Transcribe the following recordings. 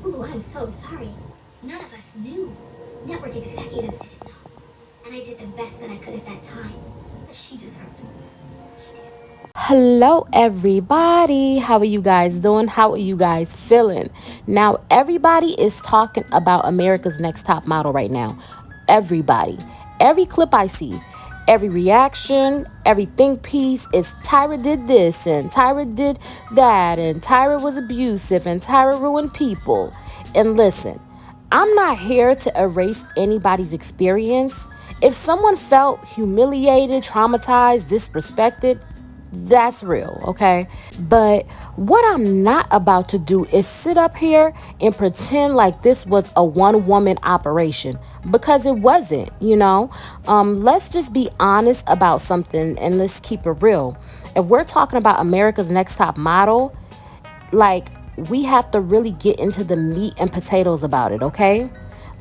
Boo, I'm so sorry. None of us knew. Network executives didn't know. And I did the best that I could at that time. But she deserved it. She did. Hello, everybody. How are you guys doing? How are you guys feeling? Now, everybody is talking about America's Next Top Model right now. Everybody. Every clip I see, every reaction, every think piece is Tyra did this and Tyra did that and Tyra was abusive and Tyra ruined people. And listen, I'm not here to erase anybody's experience. If someone felt humiliated, traumatized, disrespected, that's real, okay? But what I'm not about to do is sit up here and pretend like this was a one woman operation because it wasn't, you know? Let's just be honest about something and let's keep it real. If we're talking about America's Next Top Model, like, we have to really get into the meat and potatoes about it, okay?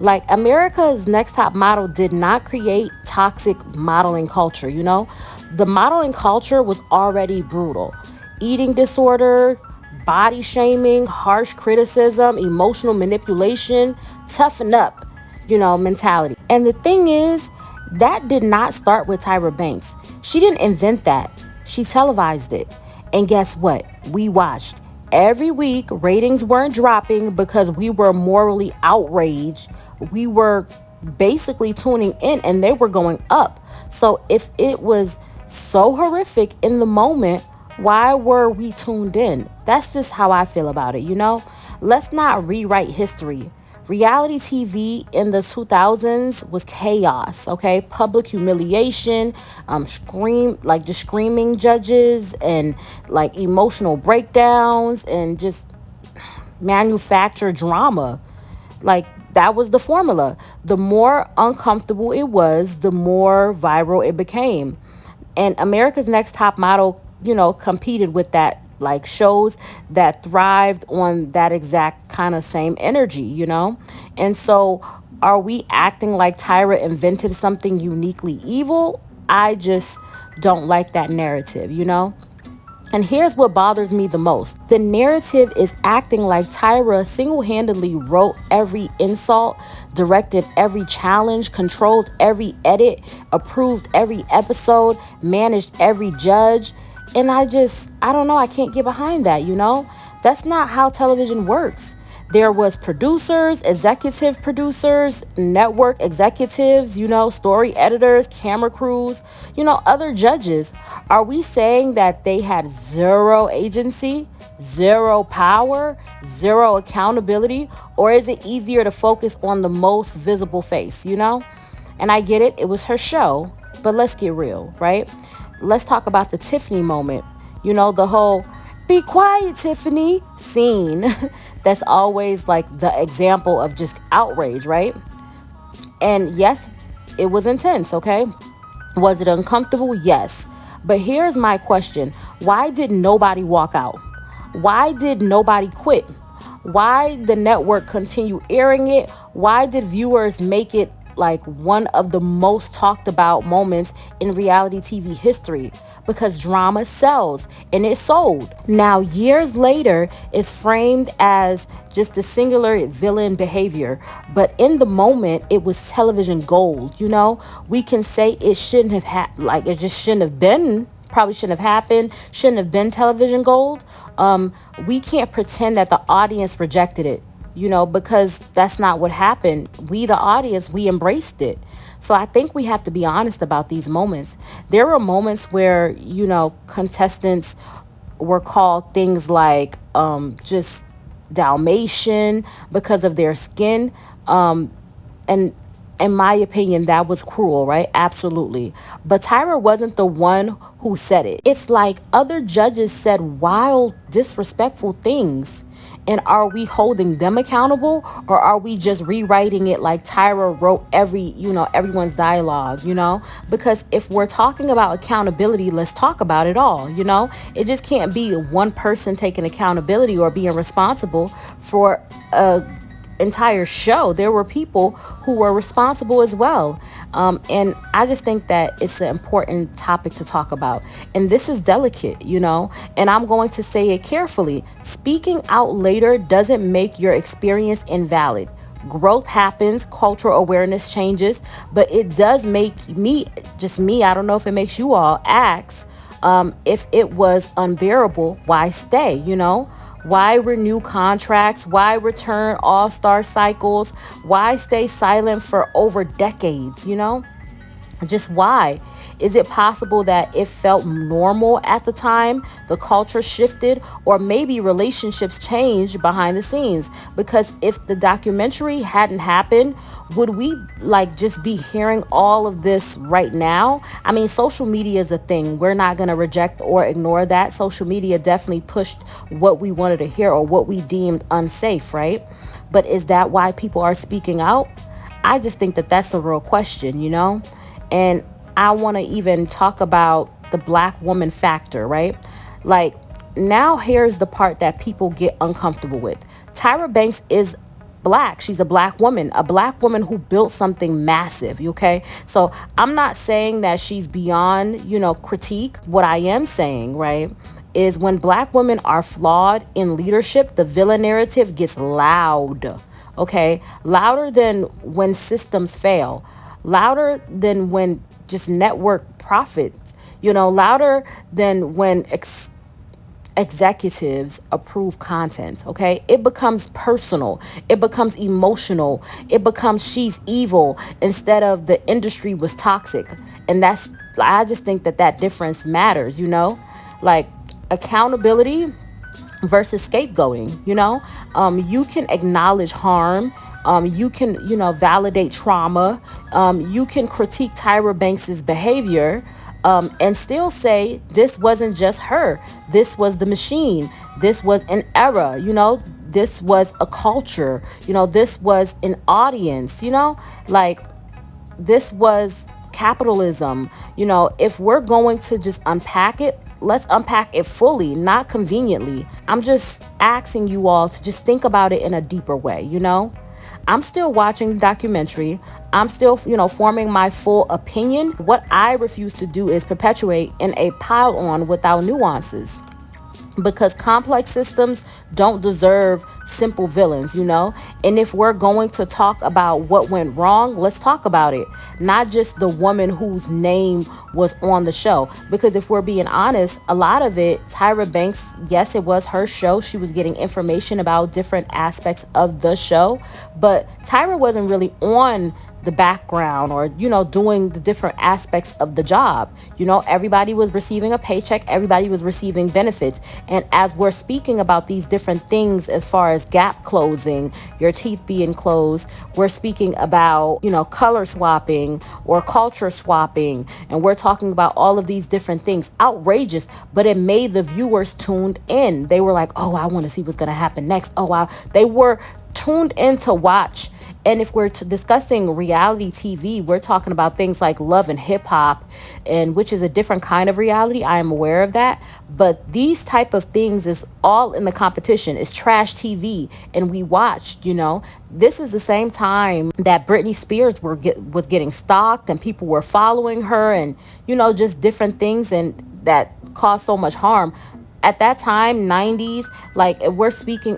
Like, America's Next Top Model did not create toxic modeling culture, you know? The modeling culture was already brutal. Eating disorder, body shaming, harsh criticism, emotional manipulation, toughen up, mentality. And the thing is, that did not start with Tyra Banks. She didn't invent that. She televised it. And guess what? We watched. Every week, ratings weren't dropping because we were morally outraged. We were basically tuning in and they were going up. So if it was so horrific in the moment, why were we tuned in? That's just how I feel about it, you know? Let's not rewrite history. Reality TV in the 2000s was chaos, okay? Public humiliation, just screaming judges and like emotional breakdowns and just manufactured drama. Like, that was the formula. The more uncomfortable it was, the more viral it became. And America's Next Top Model, competed with that, like shows that thrived on that exact kind of same energy, And so, are we acting like Tyra invented something uniquely evil? I just don't like that narrative, And here's what bothers me the most. The narrative is acting like Tyra single-handedly wrote every insult, directed every challenge, controlled every edit, approved every episode, managed every judge. And I don't know, I can't get behind that, That's not how television works. There was producers, executive producers, network executives, story editors, camera crews, other judges. Are we saying that they had zero agency, zero power, zero accountability? Or is it easier to focus on the most visible face, And I get it, it was her show, but let's get real, right? Let's talk about the Tiffany moment. The whole "be quiet, Tiffany" scene. That's always like the example of just outrage, right? And yes, it was intense, okay? Was it uncomfortable? Yes. But here's my question. Why did nobody walk out? Why did nobody quit? Why the network continue airing it? Why did viewers make it like one of the most talked about moments in reality TV history? Because drama sells, and it sold. Now, years later, it's framed as just a singular villain behavior, but in the moment, it was television gold. We can say it shouldn't have it just shouldn't have been. Probably shouldn't have happened, shouldn't have been television gold. We can't pretend that the audience rejected it, because that's not what happened. We, the audience, we embraced it. So I think we have to be honest about these moments. There were moments where, contestants were called things like just Dalmatian because of their skin. And in my opinion, that was cruel, right? Absolutely. But Tyra wasn't the one who said it. It's like other judges said wild, disrespectful things. And are we holding them accountable, or are we just rewriting it like Tyra wrote everyone's dialogue, Because if we're talking about accountability, let's talk about it all, It just can't be one person taking accountability or being responsible for a entire show. There were people who were responsible as well. And I just think that it's an important topic to talk about. And this is delicate, and I'm going to say it carefully. Speaking out later doesn't make your experience invalid. Growth happens, cultural awareness changes, but it does make me, just me, I don't know if it makes you all, ask, if it was unbearable, why stay, Why renew contracts? Why return all-star cycles? Why stay silent for over decades, Just why? Is it possible that it felt normal at the time, the culture shifted, or maybe relationships changed behind the scenes? Because if the documentary hadn't happened, would we just be hearing all of this right now? I mean, social media is a thing. We're not going to reject or ignore that. Social media definitely pushed what we wanted to hear or what we deemed unsafe, right? But is that why people are speaking out? I just think that that's a real question, And I want to even talk about the black woman factor, right? Like, now here's the part that people get uncomfortable with. Tyra Banks is black. She's a black woman who built something massive, okay? So I'm not saying that she's beyond, critique. What I am saying, right, is when black women are flawed in leadership, the villain narrative gets loud, okay? Louder than when systems fail, louder than when just network profits, louder than when executives approve content, okay? It becomes personal, it becomes emotional, it becomes she's evil instead of the industry was toxic. And I just think that difference matters, like accountability versus scapegoating. You can acknowledge harm, you can validate trauma, you can critique Tyra Banks's behavior, and still say this wasn't just her, this was the machine, this was an era, this was a culture, this was an audience, like this was capitalism. If we're going to just unpack it, let's unpack it fully, not conveniently. I'm just asking you all to just think about it in a deeper way, I'm still watching the documentary. I'm still, forming my full opinion. What I refuse to do is perpetuate in a pile on without nuances, because complex systems don't deserve simple villains, And if we're going to talk about what went wrong, let's talk about it, not just the woman whose name was on the show. Because if we're being honest, a lot of it, Tyra Banks, yes, it was her show. She was getting information about different aspects of the show, but Tyra wasn't really on the background or doing the different aspects of the job. Everybody was receiving a paycheck, everybody was receiving benefits. And as we're speaking about these different things, as far as gap closing, your teeth being closed, we're speaking about color swapping or culture swapping, and we're talking about all of these different things. Outrageous, but it made the viewers tuned in. They were like, oh, I want to see what's going to happen next. Oh wow, they were tuned in to watch. And if we're discussing reality TV, we're talking about things like Love and Hip Hop, and which is a different kind of reality. I am aware of that. But these type of things is all in the competition. It's trash TV. And we watched, this is the same time that Britney Spears was getting stalked and people were following her, and, just different things, and that caused so much harm. At that time, 90s, like if we're speaking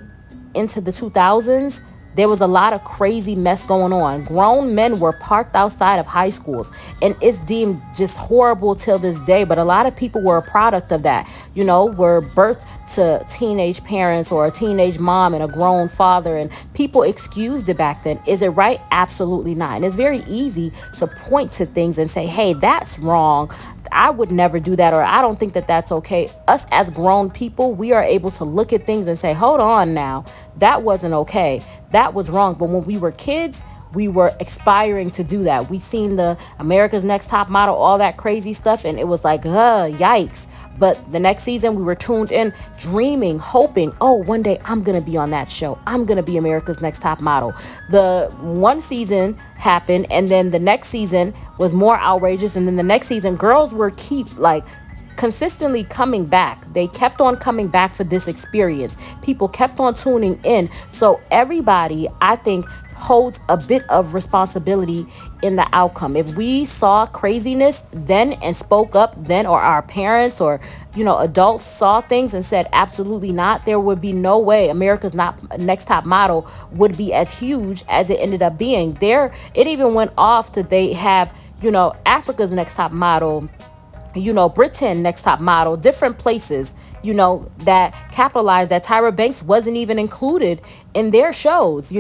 into the 2000s, there was a lot of crazy mess going on. Grown men were parked outside of high schools, and it's deemed just horrible till this day. But a lot of people were a product of that, were birthed to teenage parents or a teenage mom and a grown father, and people excused it back then. Is it right? Absolutely not. And it's very easy to point to things and say, hey, that's wrong. I would never do that, or I don't think that that's okay. Us as grown people, we are able to look at things and say, hold on now, that wasn't okay. That was wrong. But when we were kids, we were aspiring to do that. We seen the America's Next Top Model, all that crazy stuff, and it was like, yikes. But the next season, we were tuned in, dreaming, hoping, oh, one day I'm going to be on that show. I'm going to be America's Next Top Model. The one season happened, and then the next season was more outrageous. And then the next season, girls were consistently coming back. They kept on coming back for this experience. People kept on tuning in. So everybody, I think, holds a bit of responsibility in the outcome. If we saw craziness then and spoke up then, or our parents or adults saw things and said absolutely not, there would be no way America's not Next Top Model would be as huge as it ended up being. There, it even went off to they have Africa's Next Top Model, Britain Next Top Model, different places, that capitalized that Tyra Banks wasn't even included in their shows,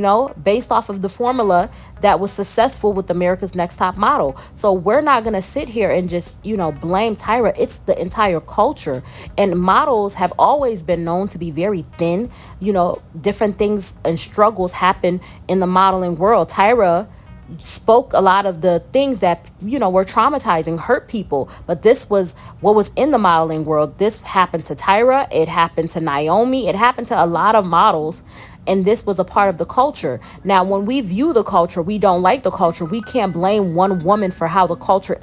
based off of the formula that was successful with America's Next Top Model. So we're not going to sit here and just, blame Tyra. It's the entire culture. And models have always been known to be very thin. Different things and struggles happen in the modeling world. Tyra spoke a lot of the things that were traumatizing, hurt people, but this was what was in the modeling world. This happened to Tyra, it happened to Naomi, it happened to a lot of models, and this was a part of the culture. Now when we view the culture, we don't like the culture, we can't blame one woman for how the culture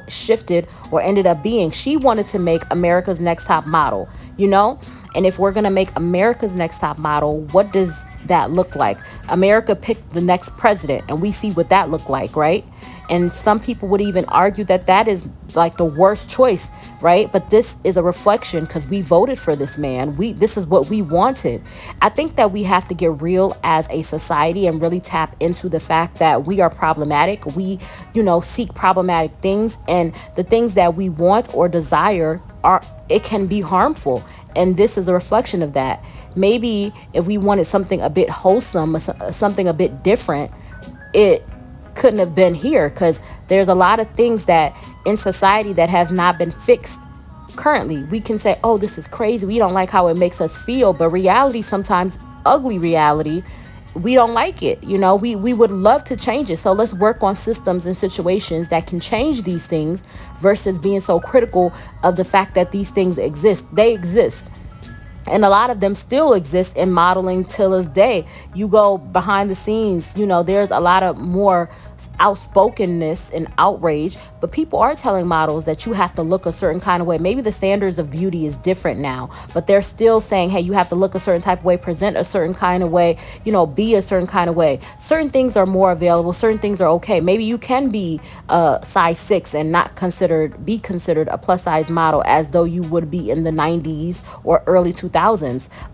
shifted or ended up being. She wanted to make America's Next Top Model, and if we're gonna make America's Next Top Model, what does that look like? America picked the next president, and we see what that looked like, right? And some people would even argue that that is like the worst choice, right? But this is a reflection because we voted for this man. This is what we wanted. I think that we have to get real as a society and really tap into the fact that we are problematic. We, seek problematic things, and the things that we want or desire it can be harmful. And this is a reflection of that. Maybe if we wanted something a bit wholesome, something a bit different, it couldn't have been here, because there's a lot of things that in society that has not been fixed currently. We can say, oh, this is crazy, we don't like how it makes us feel, but reality, sometimes ugly reality, we don't like it. We would love to change it. So let's work on systems and situations that can change these things versus being so critical of the fact that these things exist. They exist. And a lot of them still exist in modeling till this day. You go behind the scenes, there's a lot of more outspokenness and outrage, but people are telling models that you have to look a certain kind of way. Maybe the standards of beauty is different now, but they're still saying, hey, you have to look a certain type of way, present a certain kind of way, be a certain kind of way. Certain things are more available, certain things are okay. Maybe you can be a size 6 and not be considered a plus size model as though you would be in the 90s or early 2000s.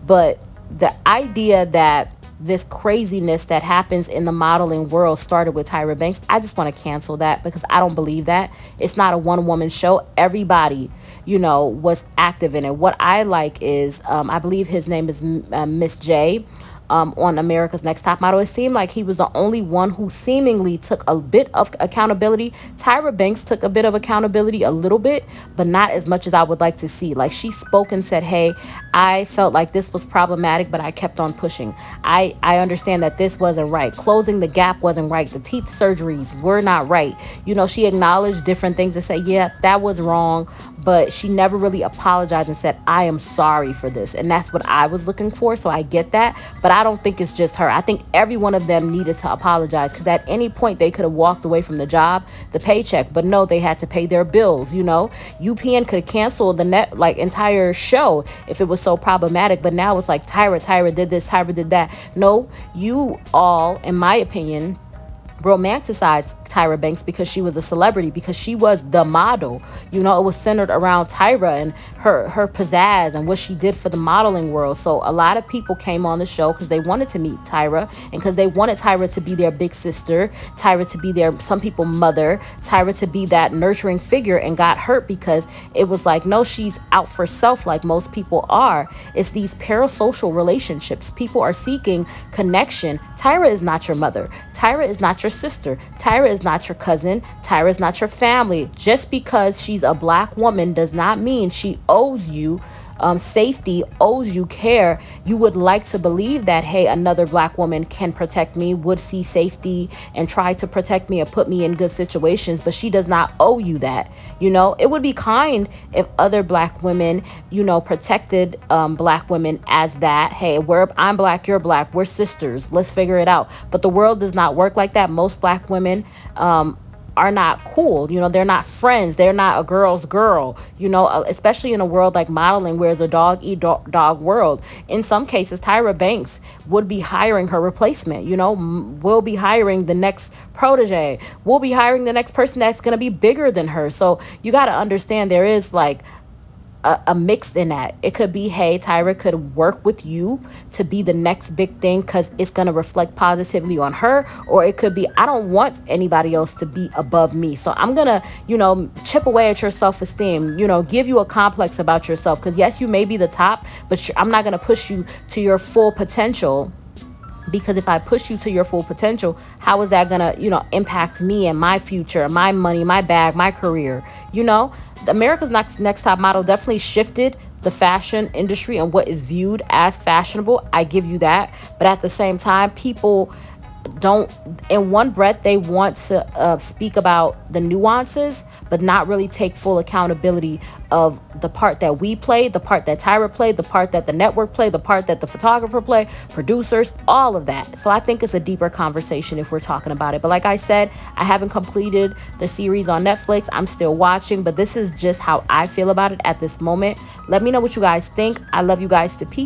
But the idea that this craziness that happens in the modeling world started with Tyra Banks, I just want to cancel that, because I don't believe that. It's not a one-woman show. Everybody, was active in it. What I like is, I believe his name is Miss J, on America's Next Top Model. It seemed like he was the only one who seemingly took a bit of accountability. Tyra Banks took a bit of accountability, a little bit, but not as much as I would like to see. Like, she spoke and said, hey, I felt like this was problematic, but I kept on pushing. I understand that this wasn't right. Closing the gap wasn't right. The teeth surgeries were not right. She acknowledged different things and said, yeah, that was wrong, but she never really apologized and said, I am sorry for this. And that's what I was looking for. So I get that. But I don't think it's just her. I think every one of them needed to apologize, because at any point they could have walked away from the job, the paycheck, but no, they had to pay their bills. UPN could have canceled the entire show if it was so problematic. But now it's like, Tyra did this, Tyra did that. No, you all, in my opinion, romanticized Tyra Banks because she was a celebrity, because she was the model. It was centered around Tyra and her pizzazz and what she did for the modeling world. So a lot of people came on the show because they wanted to meet Tyra, and because they wanted Tyra to be their big sister, Tyra to be their, some people, mother, Tyra to be that nurturing figure, and got hurt because it was like, no, she's out for self like most people are. It's these parasocial relationships. People are seeking connection. Tyra is not your mother. Tyra is not your sister. Tyra is not your cousin. Tyra is not your family. Just because she's a black woman does not mean she owes you safety, owes you care. You would like to believe that, hey, another black woman can protect me, would see safety and try to protect me and put me in good situations, but she does not owe you that. It would be kind if other black women, protected black women as that. Hey, I'm black, you're black, we're sisters, let's figure it out. But the world does not work like that. Most black women are not cool. You know, they're not friends. They're not a girl's girl, you know, especially in a world like modeling where it's a dog eat dog world. In some cases, Tyra Banks would be hiring her replacement, you know, will be hiring the next protege, will be hiring the next person that's going to be bigger than her. So you got to understand there is like a mix in that. It could be, hey, Tyra could work with you to be the next big thing because it's going to reflect positively on her. Or it could be, I don't want anybody else to be above me. So I'm going to, you know, chip away at your self-esteem, you know, give you a complex about yourself. Because yes, you may be the top, but I'm not going to push you to your full potential, because if I push you to your full potential, how is that gonna, you know, impact me and my future, my money, my bag, my career? You know, America's Next Top Model definitely shifted the fashion industry and what is viewed as fashionable. I give you that. But at the same time, people don't, in one breath, they want to speak about the nuances but not really take full accountability of the part that we played, the part that Tyra played, the part that the network played, the part that the photographer played, producers, all of that. So I think it's a deeper conversation if we're talking about it. But like I said, I haven't completed the series on Netflix. I'm still watching, but this is just how I feel about it at this moment. Let me know what you guys think. I love you guys to pieces.